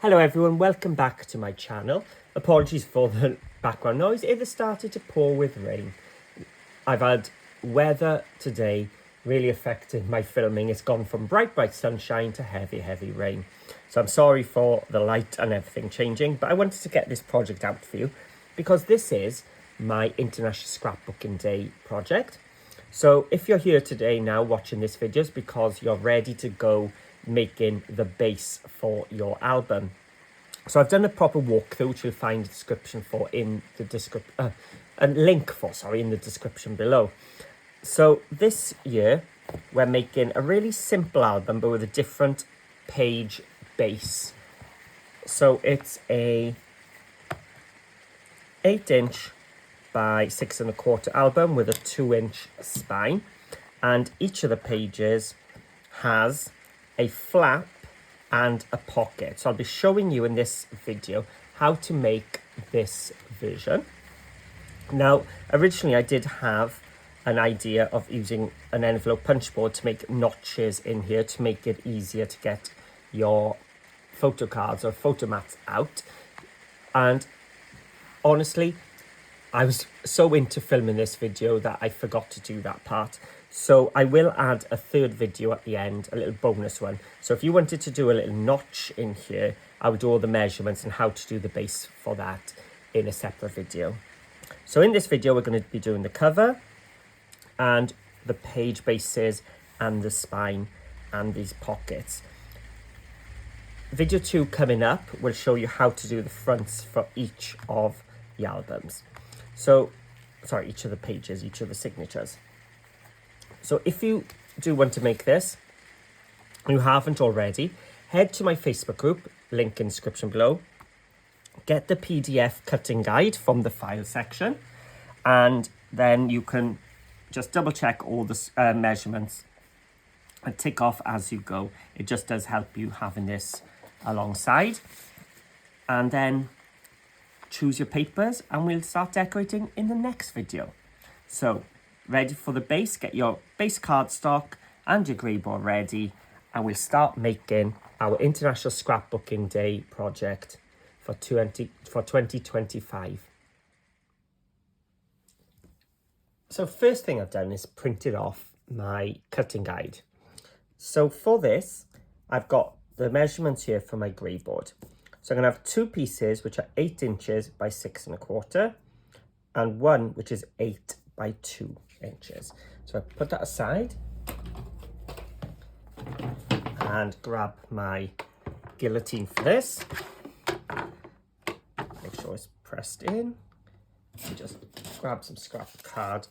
Hello everyone, welcome back to my channel. Apologies for the background noise. It has started to pour with rain. I've had weather today really affecting my filming. It's gone from bright sunshine to heavy rain. So I'm sorry for the light and everything changing, but I wanted to get this project out for you because this is my International Scrapbooking Day project. So if you're here today now watching this video, it's because you're ready to go making the base for your album. So I've done a proper walkthrough, which you'll find a description for in the description, a link for, sorry, in the description below. So this year we're making a really simple album, but with a different page base. So it's a 8" by 6¼ album with a 2" spine, and each of the pages has a flap and a pocket. So I'll be showing you in this video how to make this version. Now, originally I did have an idea of using an envelope punch board to make notches in here to make it easier to get your photo cards or photo mats out. And honestly, I was so into filming this video that I forgot to do that part. So I will add a third video at the end, a little bonus one. So if you wanted to do a little notch in here, I would do all the measurements and how to do the base for that in a separate video. So in this video, we're going to be doing the cover and the page bases and the spine and these pockets. Video 2 coming up will show you how to do the fronts for each of the albums. So, sorry, each of the pages, each of the signatures. So if you do want to make this, and you haven't already, head to my Facebook group, link in the description below. Get the PDF cutting guide from the file section, and then you can just double check all the measurements and tick off as you go. It just does help you having this alongside. And then choose your papers and we'll start decorating in the next video. So ready for the base, get your base cardstock and your grey board ready, and we'll start making our International Scrapbooking Day project for 2025. So first thing I've done is printed off my cutting guide. So for this, I've got the measurements here for my grey board. So I'm going to have two pieces which are 8" by 6¼ and one which is 8 by 2". So I put that aside and grab my guillotine for this. Make sure it's pressed in. And just grab some scrap card.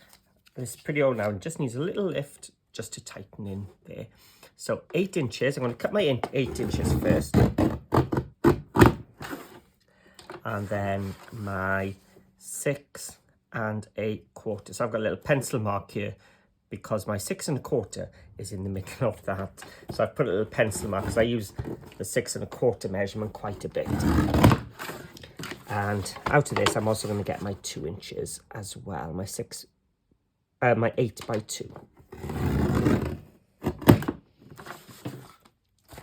This is pretty old now and just needs a little lift just to tighten in there. So 8". I'm going to cut my 8" first. And then my 6 1/4. So I've got a little pencil mark here because my 6 1/4 is in the middle of that. So I've put a little pencil mark because I use the 6 1/4 measurement quite a bit. And out of this, I'm also going to get my 2" as well. My 8 by 2.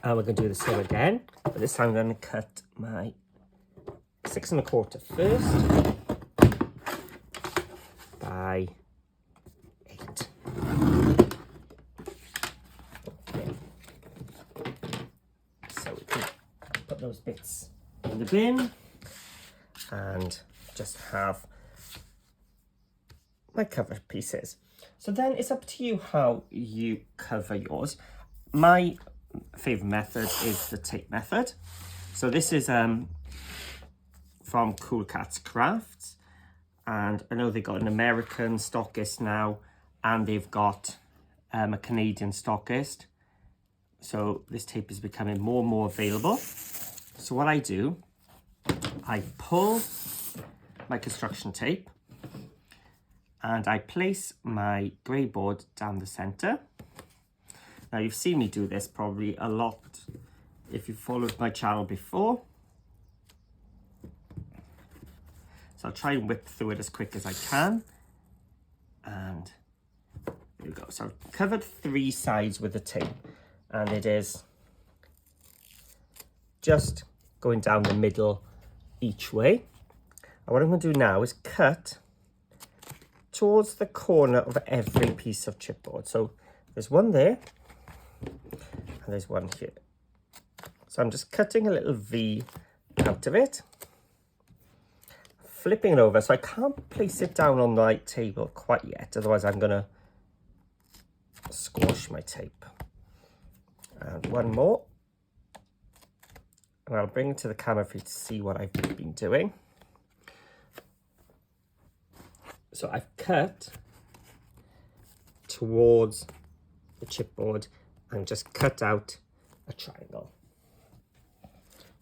And we're going to do the same again, but this time I'm going to cut my 6 1/4 first by 8. Okay. So we can put those bits in the bin and just have my cover pieces. So then it's up to you how you cover yours. My favourite method is the tape method. So this is from Cool Cats Crafts, and I know they got an American stockist now and they've got a Canadian stockist, so this tape is becoming more and more available. So what I do, I pull my construction tape and I place my grey board down the centre. Now you've seen me do this probably a lot if you've followed my channel before. So I'll try and whip through it as quick as I can. And there we go. So I've covered 3 sides with the tape, and it is just going down the middle each way. And what I'm going to do now is cut towards the corner of every piece of chipboard. So there's one there, and there's one here. So I'm just cutting a little V out of it, flipping it over. So I can't place it down on my table quite yet, otherwise I'm going to squash my tape. And one more. And I'll bring it to the camera for you to see what I've been doing. So I've cut towards the chipboard and just cut out a triangle.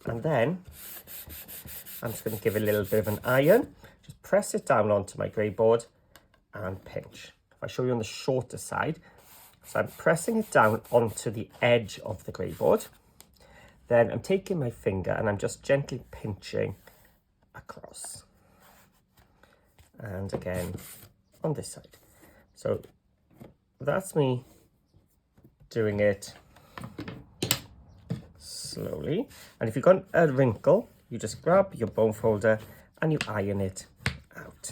And then I'm just going to give it a little bit of an iron. Just press it down onto my grey board and pinch. If I show you on the shorter side, so I'm pressing it down onto the edge of the grey board. Then I'm taking my finger and I'm just gently pinching across. And again on this side. So that's me doing it slowly. And if you've got a wrinkle, you just grab your bone folder and you iron it out.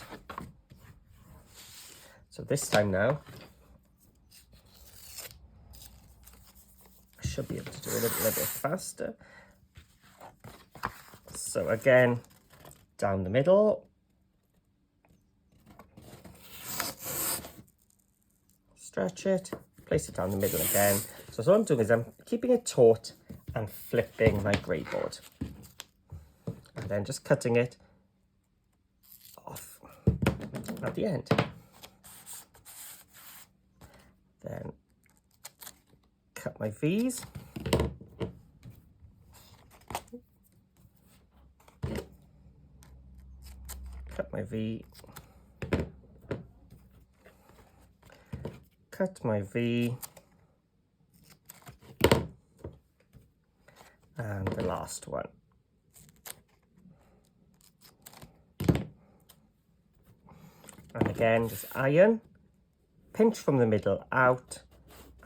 So this time now, I should be able to do it a little bit faster. So again, down the middle. Stretch it, place it down the middle again. So what I'm doing is I'm keeping it taut and flipping my grey board. And then just cutting it off at the end. Then cut my V's. Cut my V. Cut my V. And the last one. And again, just iron, pinch from the middle out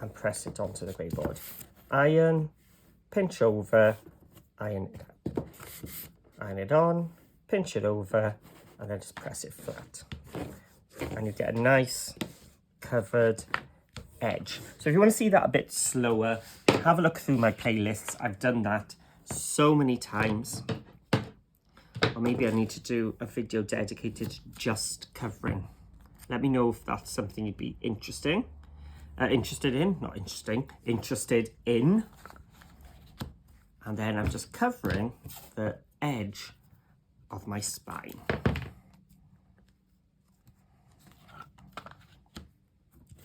and press it onto the grey board. Iron, pinch over, iron it out. Iron it on, pinch it over, and then just press it flat. And you get a nice covered edge. So if you want to see that a bit slower, have a look through my playlists. I've done that so many times. Or maybe I need to do a video dedicated to just covering. Let me know if that's something you'd be interested in. And then I'm just covering the edge of my spine. There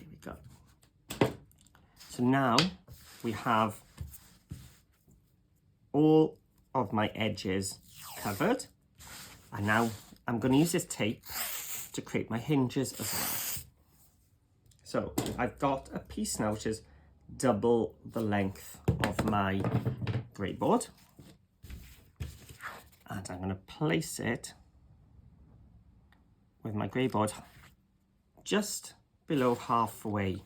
we go. So now we have all of my edges covered. And now I'm going to use this tape to create my hinges as well. So I've got a piece now which is double the length of my grey board. And I'm going to place it with my grey board just below halfway.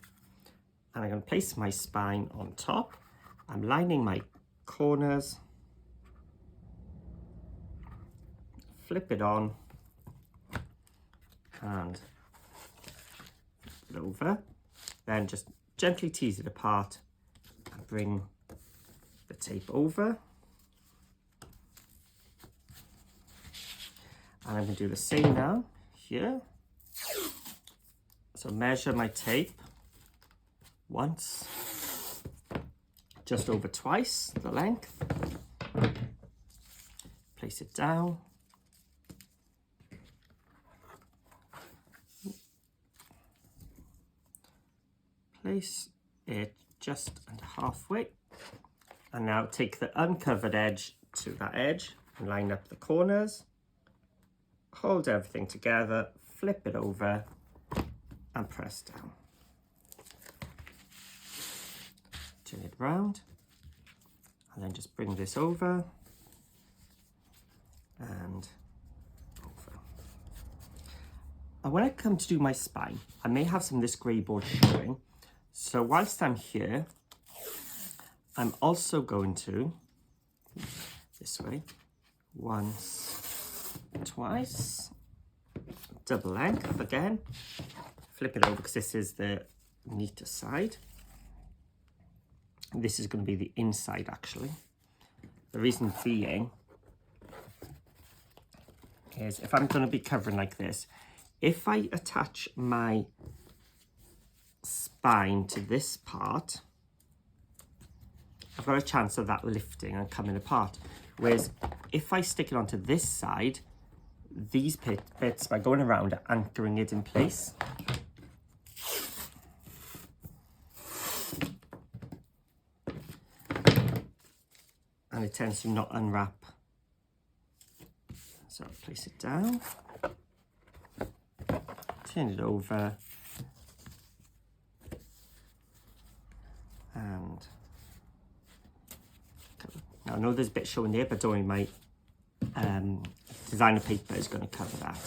And I'm going to place my spine on top. I'm lining my corners. Flip it on and flip it over. Then just gently tease it apart and bring the tape over. And I'm going to do the same now here. So measure my tape once, just over twice the length. Place it down. Place it just under halfway. And now take the uncovered edge to that edge and line up the corners. Hold everything together, flip it over and press down. Turn it round and then just bring this over and over. And when I come to do my spine, I may have some of this grey board showing. So whilst I'm here, I'm also going to, this way. Once, twice, double length again. Flip it over because this is the neater side. This is going to be the inside actually. The reason being is if I'm going to be covering like this, if I attach my spine to this part, I've got a chance of that lifting and coming apart. Whereas if I stick it onto this side, these bits by going around are anchoring it in place. And it tends to not unwrap. So I'll place it down, turn it over, and now I know there's a bit showing there, but don't worry, my designer paper is going to cover that.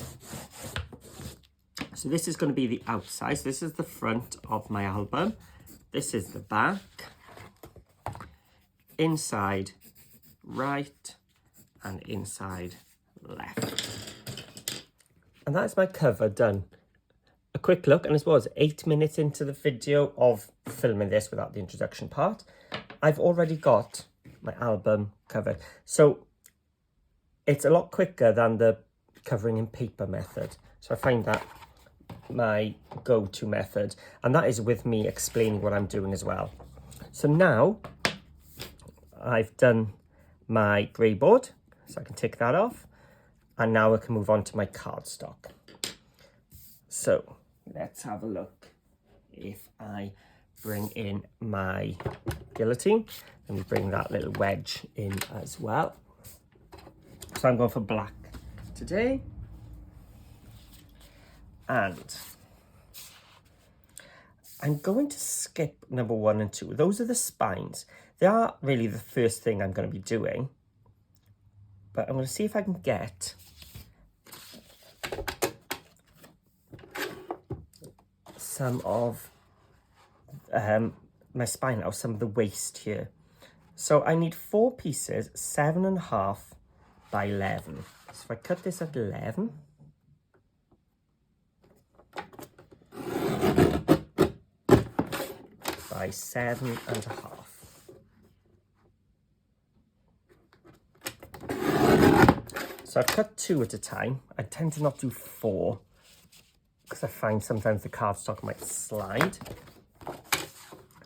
So this is going to be the outside. So this is the front of my album. This is the back. Inside right and inside left. And that is my cover done. A quick look, and this was 8 minutes into the video of filming this without the introduction part. I've already got my album covered. So it's a lot quicker than the covering in paper method. So I find that my go-to method, and that is with me explaining what I'm doing as well. So now I've done my grey board, so I can take that off, and now I can move on to my cardstock. So let's have a look. If I bring in my guillotine, let me bring that little wedge in as well. So I'm going for black today, and I'm going to skip number 1 and 2. Those are the spines. They are really the first thing I'm going to be doing, but I'm going to see if I can get some of my spine out, some of the waist here. So I need 4 pieces, 7.5 by 11. So if I cut this at 11, by 7.5. So I've cut 2 at a time. I tend to not do 4 because I find sometimes the cardstock might slide.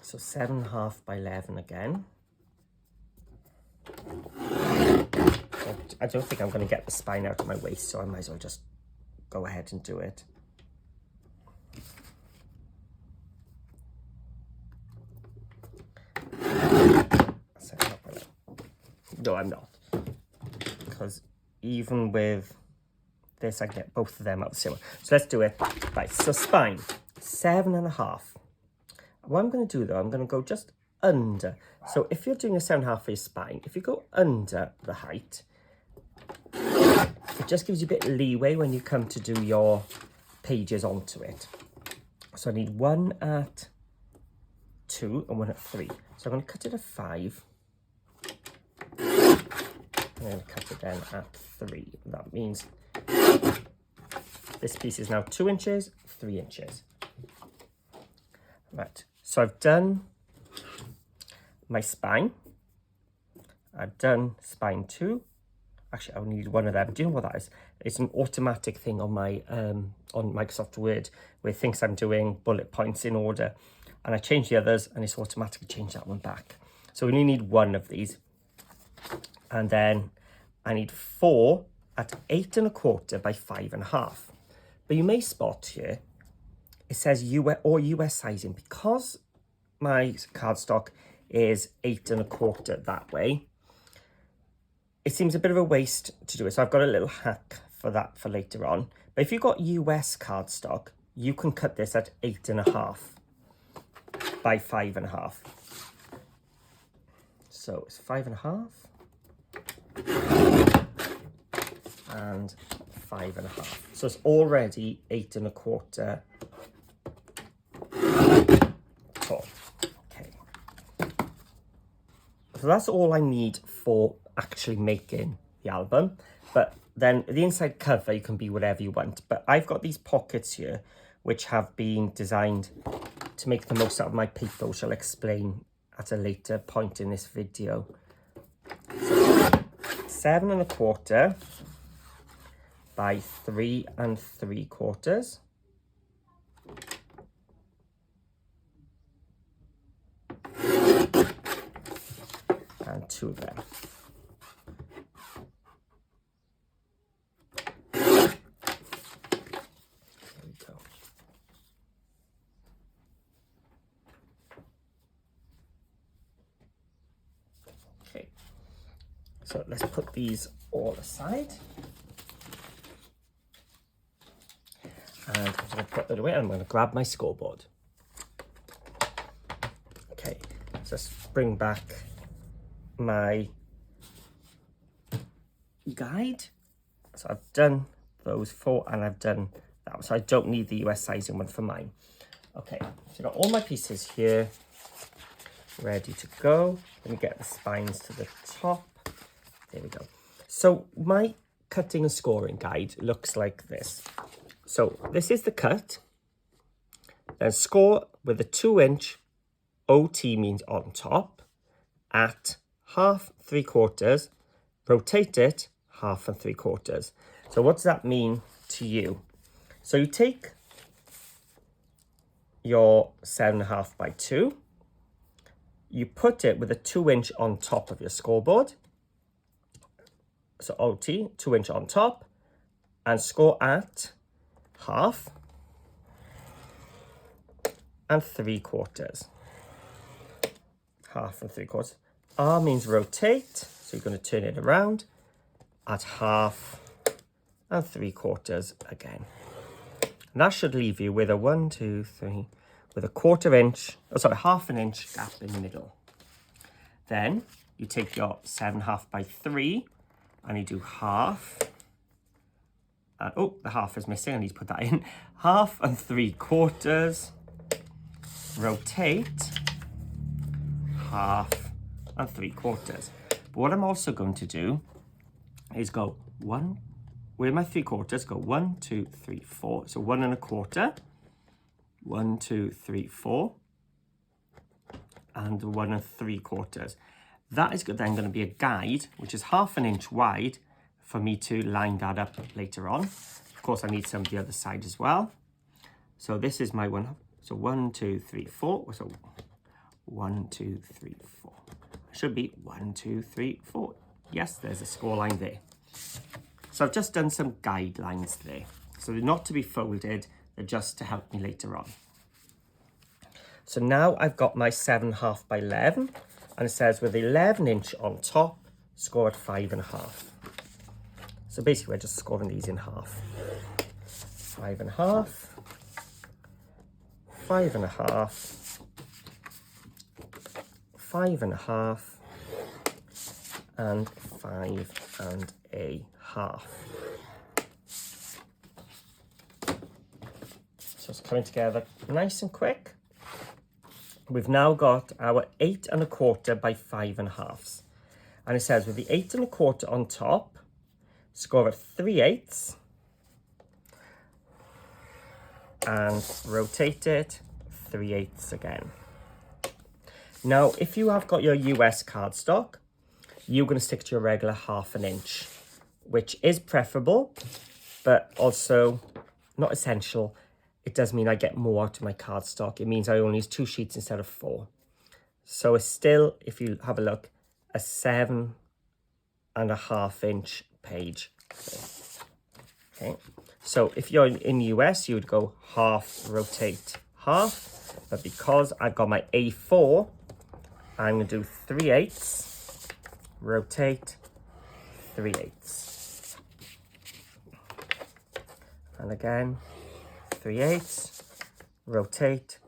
So 7.5 by 11 again. I don't think I'm going to get the spine out of my waist, so I might as well just go ahead and do it. No, I'm not. Because even with this, I can get both of them out the same way. So let's do it. Right, so spine, 7.5. What I'm going to do though, I'm going to go just under. So if you're doing a 7.5 for your spine, if you go under the height, it just gives you a bit of leeway when you come to do your pages onto it. So I need 1 at 2 and 1 at 3. So I'm going to cut it at 5. I'm going to cut it then at 3. That means this piece is now 2 inches, 3 inches. Right, so I've done my spine. I've done spine 2. Actually, I need 1 of them. Do you know what that is? It's an automatic thing on my on Microsoft Word where it thinks I'm doing bullet points in order. And I change the others and it's automatically changed that one back. So we only need 1 of these. And then I need 4 at 8.25 by 5.5. But you may spot here, it says US sizing. Because my cardstock is 8.25 that way, it seems a bit of a waste to do it. So I've got a little hack for that for later on. But if you've got US cardstock, you can cut this at 8.5 by 5.5. So it's 5.5 and 5.5. So it's already 8.25 tall. Okay. So that's all I need for actually making the album. But then the inside cover, you can be whatever you want. But I've got these pockets here, which have been designed to make the most out of my paper, which I'll explain at a later point in this video. So 7 1/4 by 3 3/4. And 2 of them. There we go. Okay, so let's put these all aside. And I'm going to put that away, and I'm going to grab my scoreboard. Okay, so let's bring back my guide. So I've done those 4 and I've done that one, so I don't need the US sizing one for mine. Okay, so I've got all my pieces here ready to go. Let me get the spines to the top. There we go. So my cutting and scoring guide looks like this. So this is the cut, then score with a 2-inch OT means on top at 1/2 3/4, rotate it 1/2 3/4. So what does that mean to you? So you take your 7 1/2 by 2, you put it with a 2-inch on top of your scoreboard. So OT, 2-inch on top, and score at 1/2 3/4. 1/2 3/4. R means rotate, so you're going to turn it around at 1/2 3/4 again. And that should leave you with a 1 2 3 with a 1/4 inch, oh sorry, 1/2 inch gap in the middle. Then you take your 7 1/2 by 3 and you do 1/2. Oh, the 1/2 is missing. I need to put that in. 1/2 3/4. Rotate 1/2 3/4. But what I'm also going to do is go 1, with my 3/4, go 1 2 3 4. So 1 1/4, 1 2 3 4, and 1 3/4. That is then going to be a guide, which is 1/2 inch wide, for me to line that up later on. Of course, I need some of the other side as well. So this is my one. So 1 2 3 4. So 1 2 3 4. Should be 1 2 3 4. Yes, there's a score line there. So I've just done some guidelines there. So they're not to be folded, they're just to help me later on. So now I've got my 7 1/2 by 11, and it says with 11 inch on top, score at 5 1/2. So basically we're just scoring these in half. 5 1/2, 5 1/2, 5 1/2, and 5 1/2. So it's coming together nice and quick. We've now got our 8 1/4 by 5 1/2. And it says with the 8 1/4 on top, score at 3/8 and rotate it 3/8 again. Now, if you have got your US cardstock, you're going to stick to your regular 1/2 inch, which is preferable, but also not essential. It does mean I get more out of my cardstock. It means I only use 2 sheets instead of 4. So it's still, if you have a look, a 7 1/2 inch page. Okay. So if you're in the US, you would go 1/2, rotate 1/2. But because I've got my A4, I'm going to do 3/8, rotate 3/8. And again, 3/8, rotate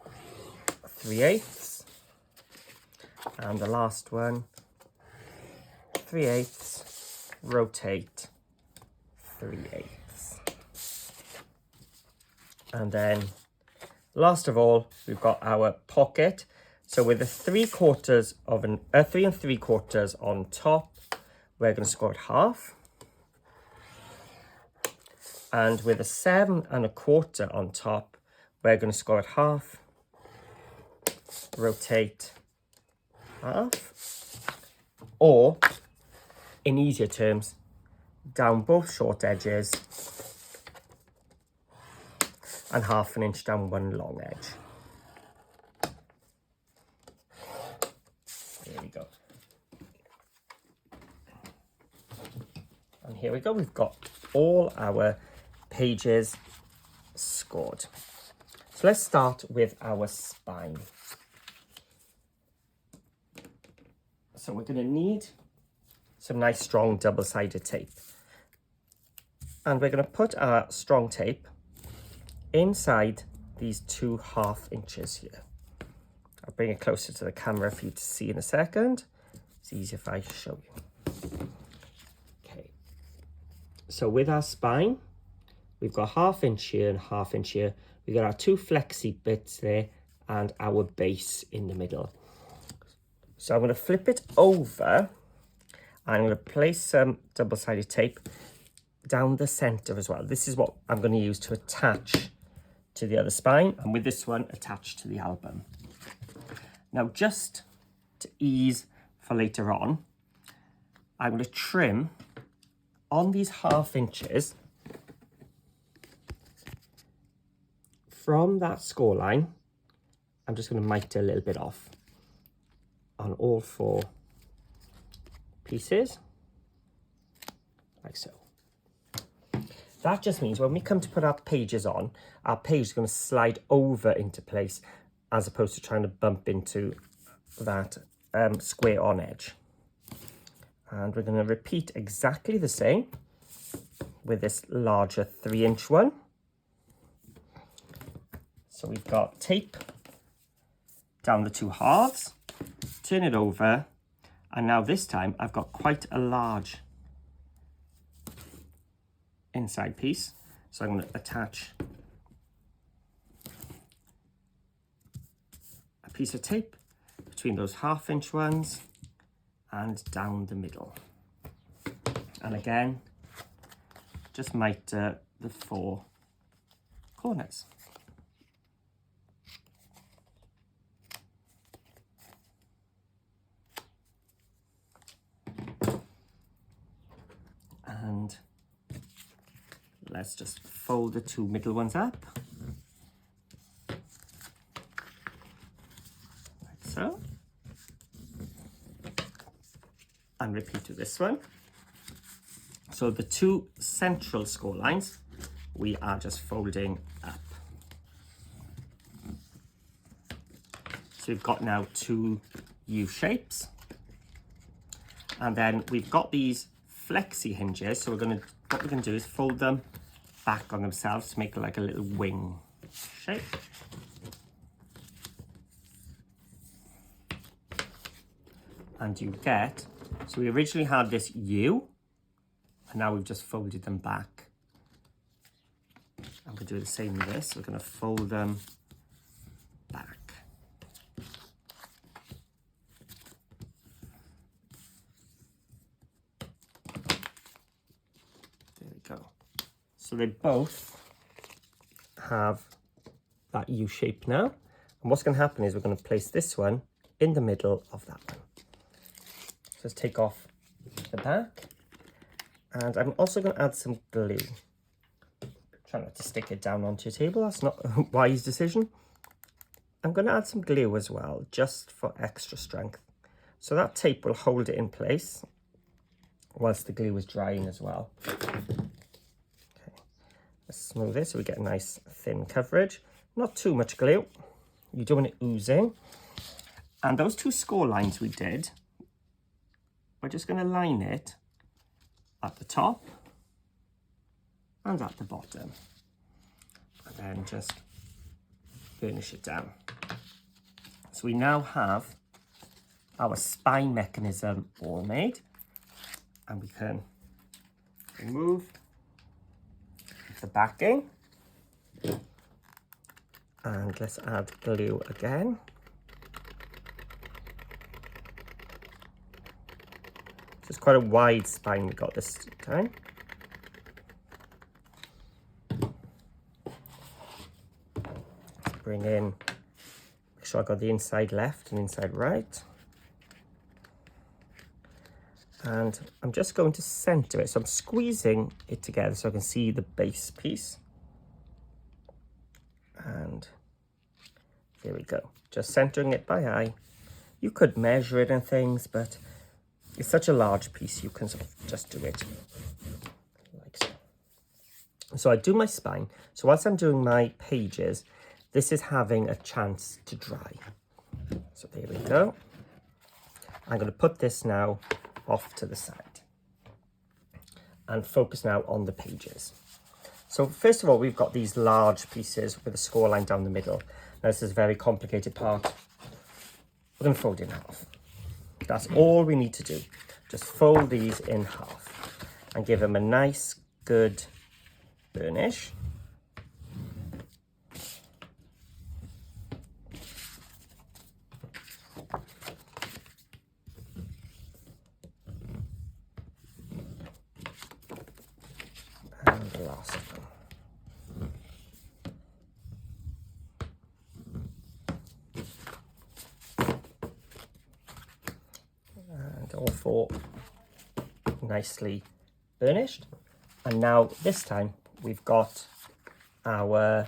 3/8. And the last one, 3/8, rotate 3/8. And then last of all, we've got our pocket. So with a 3/4 of 3 3/4 on top, we're going to score it half. And with a 7 1/4 on top, we're going to score it half, rotate half, or in easier terms, down both short edges and 1/2 inch down one long edge. There we go. And here we go, we've got all our pages scored. So let's start with our spine. So we're going to need some nice strong double-sided tape. And we're going to put our strong tape inside these 2 1/2 inches here. I'll bring it closer to the camera for you to see in a second. It's easier if I show you. Okay. So with our spine, we've got 1/2 inch here and 1/2 inch here. We've got our 2 flexi bits there and our base in the middle. So I'm going to flip it over and I'm going to place some double-sided tape down the center as well. This is what I'm going to use to attach to the other spine, and with this one attached to the album. Now, just to ease for later on, I'm going to trim on these 1/2 inches from that score line. I'm just going to mite a little bit off on all 4 pieces, like so. That just means when we come to put our pages on, our page is going to slide over into place as opposed to trying to bump into that square on edge. And we're going to repeat exactly the same with this larger 3 inch one. So we've got tape down the 2 halves, turn it over, and now this time I've got quite a large inside piece. So I'm going to attach a piece of tape between those 1/2 inch ones and down the middle. And again, just mite the 4 corners. And let's just fold the 2 middle ones up, like so, and repeat with this one. So the 2 central score lines, we are just folding up. So we've got now 2 U shapes, and then we've got these flexi hinges. So what we're going to do is fold them back on themselves to make like a little wing shape. And you get, so we originally had this U, and now we've just folded them back. I'm going to do the same with this. We're going to fold them back. There we go. So they both have that U shape now. And what's going to happen is we're going to place this one in the middle of that one. So let's take off the back. And I'm also going to add some glue. Try not to stick it down onto your table. That's not a wise decision. I'm going to add some glue as well, just for extra strength. So that tape will hold it in place whilst the glue is drying as well. Let's smooth it so we get a nice thin coverage. Not too much glue. You don't want it oozing. And those 2 score lines we did, we're just going to line it at the top and at the bottom. And then just burnish it down. So we now have our spine mechanism all made. And we can remove the backing, and let's add glue again. So it's quite a wide spine we got this time. Let's bring in, make sure I got the inside left and inside right. And I'm just going to center it. So I'm squeezing it together so I can see the base piece. And there we go. Just centering it by eye. You could measure it and things, but it's such a large piece, you can sort of just do it like so. So I do my spine. So whilst I'm doing my pages, this is having a chance to dry. So there we go. I'm going to put this now off to the side and focus now on the pages. So first of all, we've got these large pieces with a score line down the middle. Now this is a very complicated part. We're going to fold in half. That's all we need to do. Just fold these in half and give them a nice, good burnish. And the last one. And all four nicely burnished. And now this time we've got our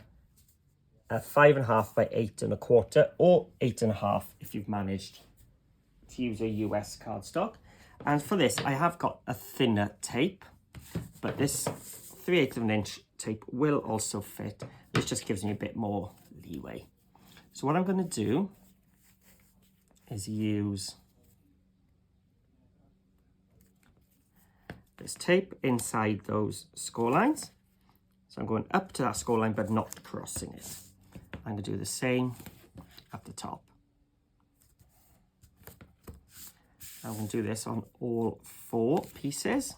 5.5 by 8.25 or 8.5 if you've managed to use a US cardstock. And for this I have got a thinner tape, but this 3/8 of an inch tape will also fit. This just gives me a bit more leeway. So what I'm going to do is use this tape inside those score lines. So I'm going up to that score line but not crossing it. I'm going to do the same at the top. I'm going to do this on all four pieces.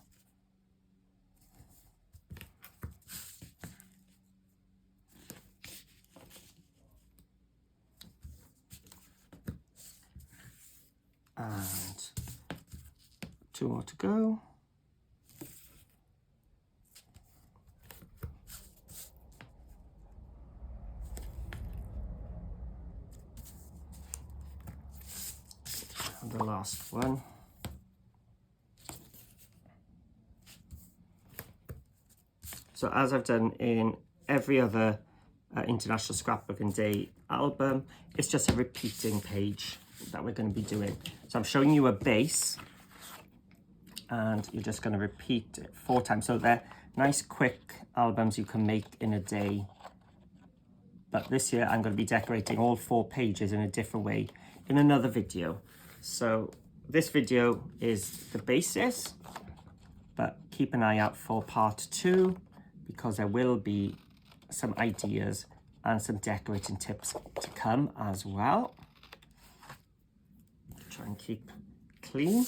And 2 more to go. And the last one. So as I've done in every other International Scrapbooking Day album, it's just a repeating page that we're going to be doing. So I'm showing you a base and you're just going to repeat it 4 times. So they're nice quick albums you can make in a day. But this year I'm going to be decorating all 4 pages in a different way in another video. So this video is the basis, but keep an eye out for part 2 because there will be some ideas and some decorating tips to come as well. Try and keep clean.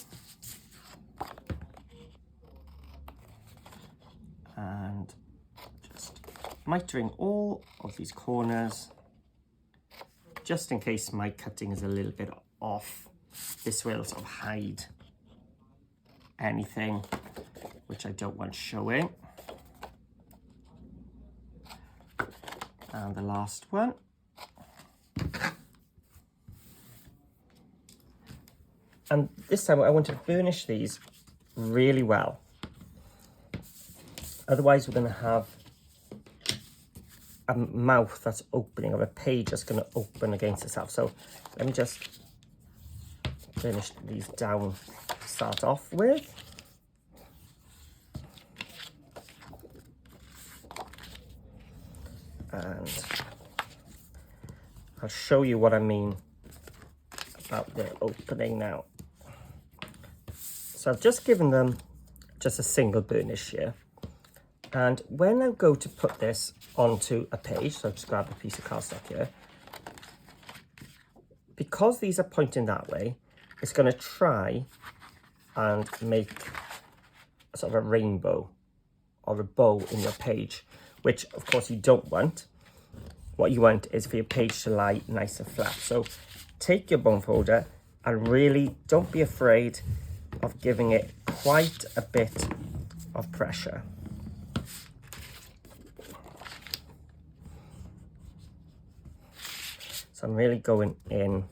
And just mitering all of these corners, just in case my cutting is a little bit off. This will sort of hide anything which I don't want showing. And the last one. And this time I want to burnish these really well. Otherwise we're going to have a mouth that's opening, or a page that's going to open against itself. So let me just burnish these down to start off with. And I'll show you what I mean about the opening now. So I've just given them just a single burnish here. And when I go to put this onto a page, so I'll just grab a piece of cardstock here. Because these are pointing that way, it's going to try and make a sort of a rainbow or a bow in your page, which of course you don't want. What you want is for your page to lie nice and flat. So take your bone folder and really don't be afraid of giving it quite a bit of pressure. So I'm really going in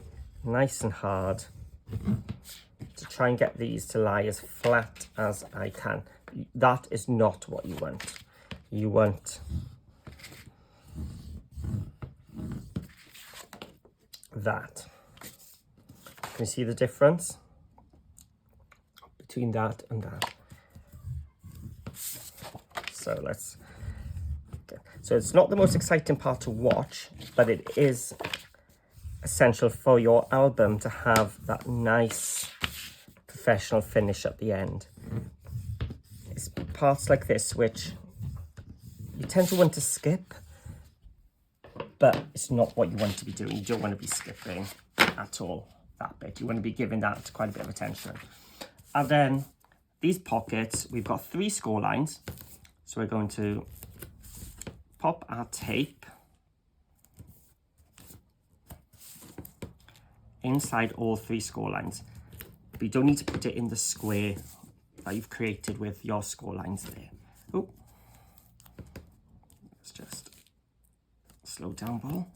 nice and hard to try and get these to lie as flat as I can. That is not what you want. You want that. Can you see the difference between that and that? So let's, okay. So it's not the most exciting part to watch, but it is essential for your album to have that nice professional finish at the end. It's parts like this which you tend to want to skip, but it's not what you want to be doing. You don't want to be skipping at all that bit. You want to be giving that quite a bit of attention. And then these pockets, we've got 3 score lines. So we're going to pop our tape inside all 3 score lines. But you don't need to put it in the square that you've created with your score lines there. Oh, let's just slow down, ball.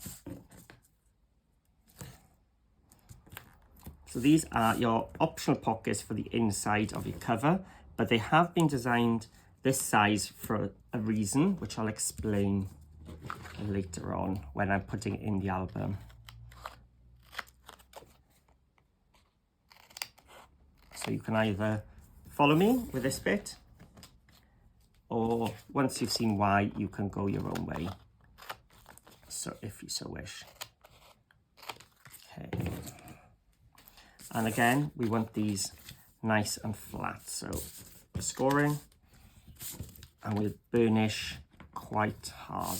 So these are your optional pockets for the inside of your cover, but they have been designed this size for a reason, which I'll explain later on when I'm putting it in the album. So you can either follow me with this bit, or once you've seen why, you can go your own way, so if you so wish. Okay. And again, we want these nice and flat. So we're scoring, and we'll burnish quite hard.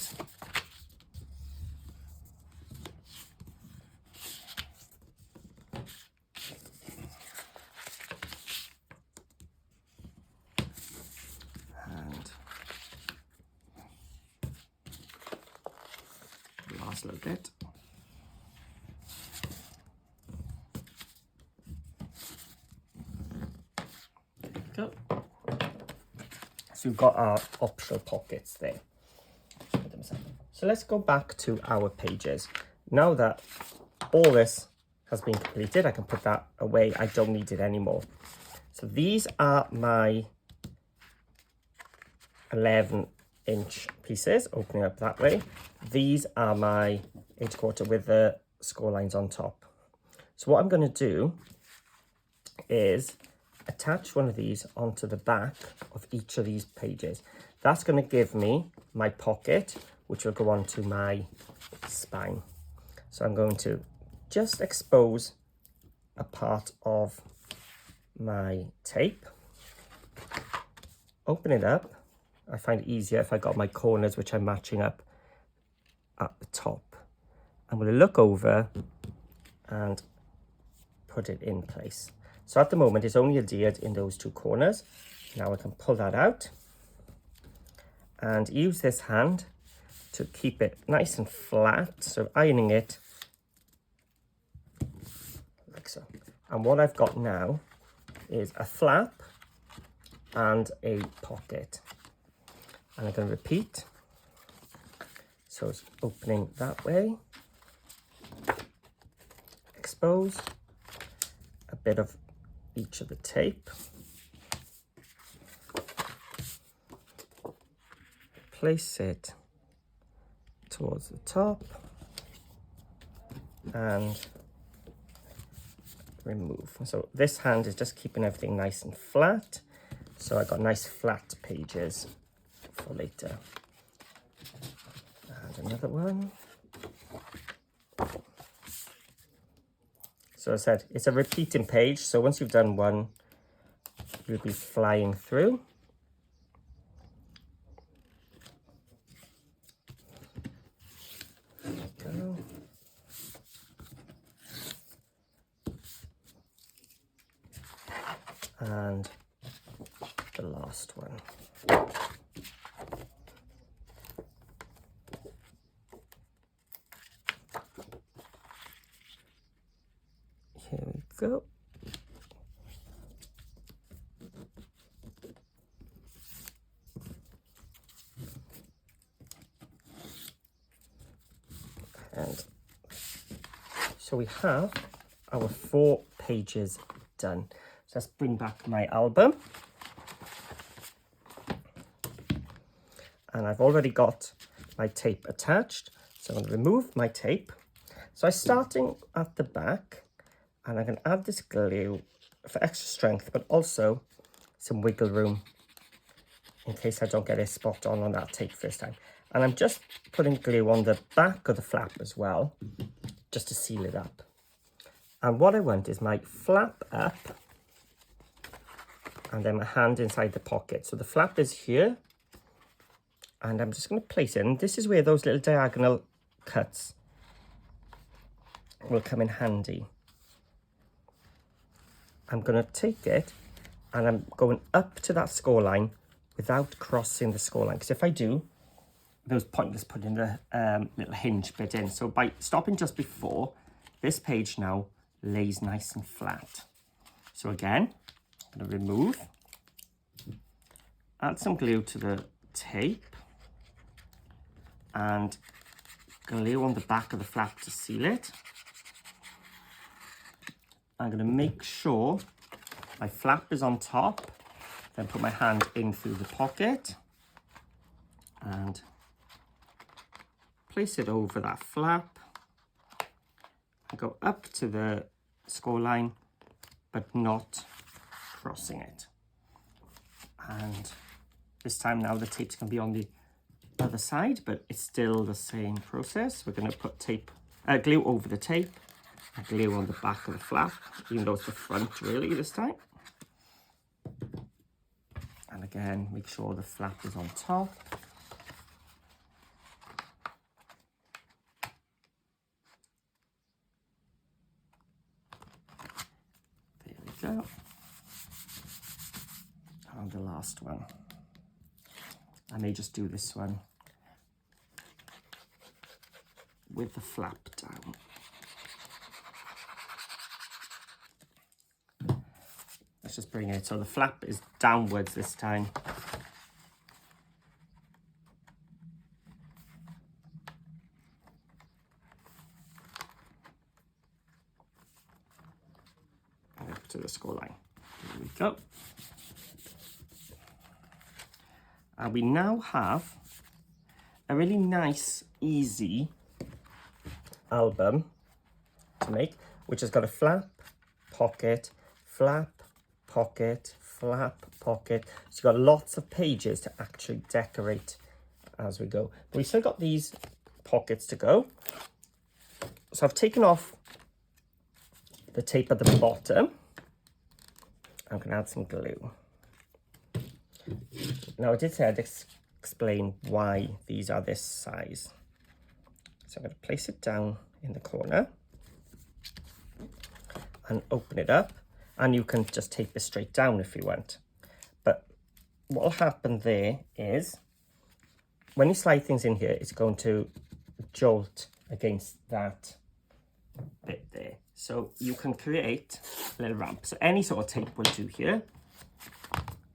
And last little bit. Go. So we've got our optional pockets there. So let's go back to our pages. Now that all this has been completed, I can put that away. I don't need it anymore. So these are my 11-inch pieces, opening up that way. These are my 8¼ with the score lines on top. So what I'm going to do is attach one of these onto the back of each of these pages. That's going to give me my pocket, which will go onto my spine. So I'm going to just expose a part of my tape, open it up. I find it easier if I got my corners, which I'm matching up at the top. I'm going to look over and put it in place. So at the moment, it's only adhered in those 2 corners. Now I can pull that out and use this hand to keep it nice and flat. So ironing it like so. And what I've got now is a flap and a pocket. And I'm going to repeat. So it's opening that way. Expose a bit of each of the tape. Place it towards the top and remove. So this hand is just keeping everything nice and flat. So I got nice flat pages for later. And another one. So as I said, it's a repeating page. So once you've done one, you'll be flying through. There we go. And the last one. Here we go. So we have our 4 pages done. So let's bring back my album. And I've already got my tape attached. So I'm going to remove my tape. So I'm starting at the back, and I'm going to add this glue for extra strength, but also some wiggle room in case I don't get it spot on that tape first time. And I'm just putting glue on the back of the flap as well, just to seal it up. And what I want is my flap up, and then my hand inside the pocket. So the flap is here, and I'm just going to place it. And this is where those little diagonal cuts will come in handy. I'm going to take it, and I'm going up to that score line without crossing the score line. Because if I do, it was pointless putting the little hinge bit in. So by stopping just before, this page now lays nice and flat. So again, I'm going to remove, add some glue to the tape, and glue on the back of the flap to seal it. I'm going to make sure my flap is on top, then put my hand in through the pocket and place it over that flap and go up to the score line, but not crossing it. And this time now the tape's going to be on the other side, but it's still the same process. We're going to put glue over the tape and glue on the back of the flap, even though it's the front really this time. And again, make sure the flap is on top. There we go. And the last one. I may just do this one with the flap down. Let's just bring it so the flap is downwards this time. And up to the score line. There we go. And we now have a really nice, easy album to make, which has got a flap, pocket, flap, pocket, flap, pocket. So you've got lots of pages to actually decorate as we go. But we've still got these pockets to go. So I've taken off the tape at the bottom. I'm going to add some glue. Now I did say I'd explain why these are this size. So I'm going to place it down in the corner and open it up, and you can just tape this straight down if you want. But what will happen there is when you slide things in here, it's going to jolt against that bit there. So you can create a little ramp. So any sort of tape will do here.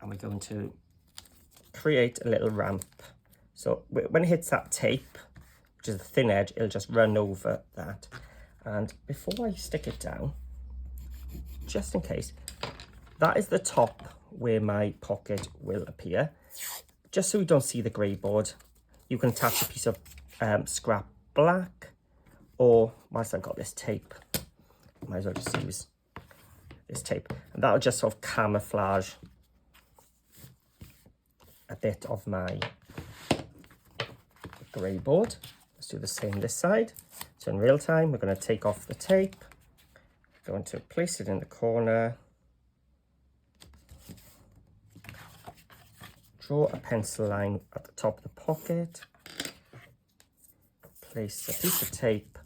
And we're going to create a little ramp. So when it hits that tape, which is the thin edge, it'll just run over that. And before I stick it down, just in case, that is the top where my pocket will appear. Just so you don't see the grey board, you can attach a piece of scrap black, or whilst I've got this tape, might as well just use this tape, and that'll just sort of camouflage a bit of my grey board. Let's do the same this side. So in real time, we're going to take off the tape, going to place it in the corner, draw a pencil line at the top of the pocket, place a piece of tape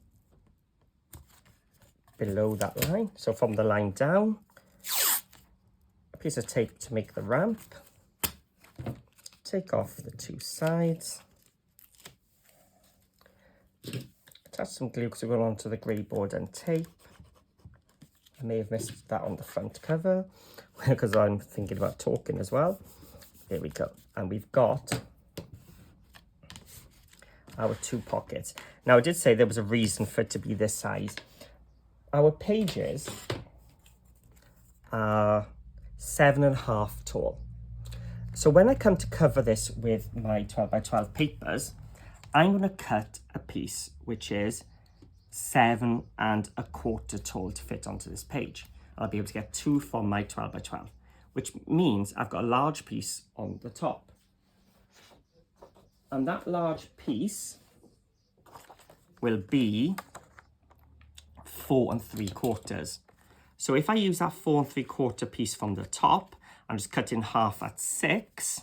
below that line. So from the line down, a piece of tape to make the ramp, take off the two sides, attach some glue because we're going onto the grey board and tape. I may have missed that on the front cover because I'm thinking about talking as well. There we go. And we've got our two pockets. Now I did say there was a reason for it to be this size. our pages are 7.5 tall. So when I come to cover this with my 12 by 12 papers, I'm going to cut a piece which is 7.25 tall to fit onto this page. I'll be able to get 2 from my 12 by 12, which means I've got a large piece on the top. And that large piece will be 4.75. So if I use that 4.75 piece from the top, I'm just cutting half at 6,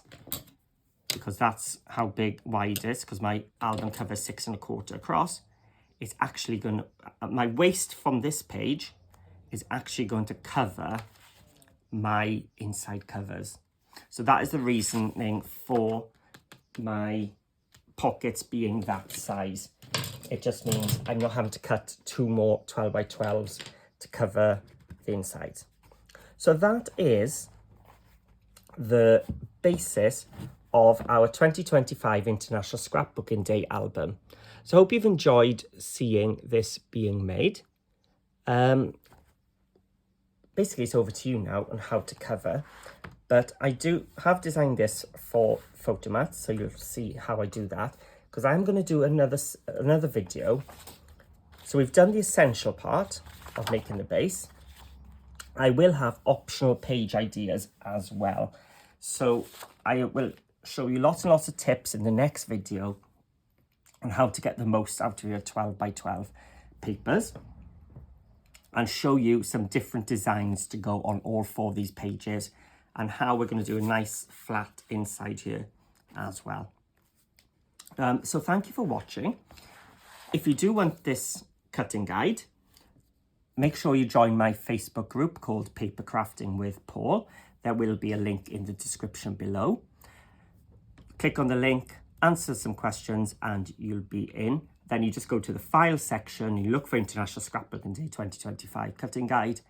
because that's how wide it is, because my album cover is 6.25 across. It's actually going to, my waist from this page is actually going to cover my inside covers. So that is the reasoning for my pockets being that size. It just means I'm not having to cut 2 more 12 by 12s to cover the inside. So that is the basis of our 2025 International Scrapbooking Day album. So I hope you've enjoyed seeing this being made. Basically, it's over to you now on how to cover. But I do have designed this for Photomat, so you'll see how I do that. Because I'm going to do another video. So we've done the essential part of making the base. I will have optional page ideas as well. So I will show you lots and lots of tips in the next video on how to get the most out of your 12 by 12 papers, and show you some different designs to go on all 4 of these pages, and how we're going to do a nice flat inside here as well. So thank you for watching. If you do want this cutting guide, make sure you join my Facebook group called Paper Crafting with Paul. There will be a link in the description below. Click on the link, answer some questions, and you'll be in. Then you just go to the file section, you look for International Scrapbooking Day 2025 cutting guide,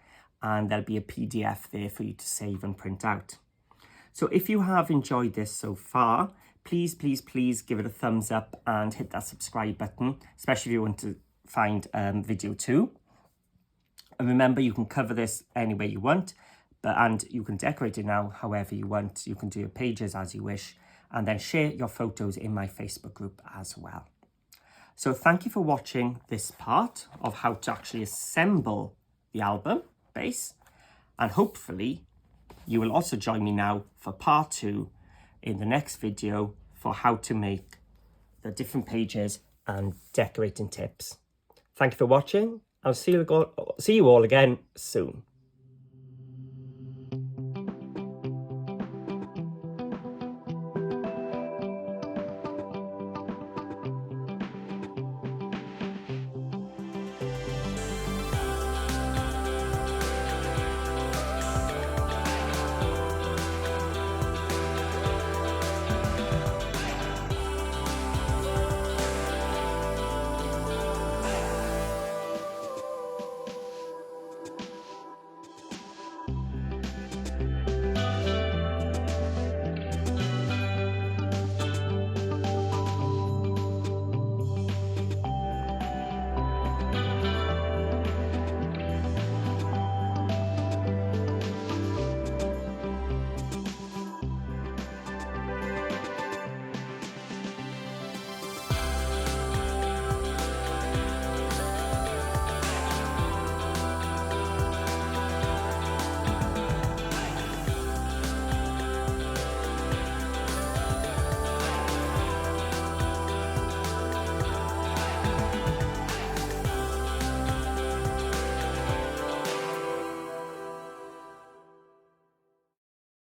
and there'll be a PDF there for you to save and print out. So if you have enjoyed this so far, please, please, please give it a thumbs up and hit that subscribe button, especially if you want to find video 2. And remember, you can cover this any way you want, and you can decorate it now however you want. You can do your pages as you wish, and then share your photos in my Facebook group as well. So thank you for watching this part of how to actually assemble the album base, and hopefully you will also join me now for part 2 in the next video for how to make the different pages and decorating tips. Thank you for watching. I'll see you all again soon.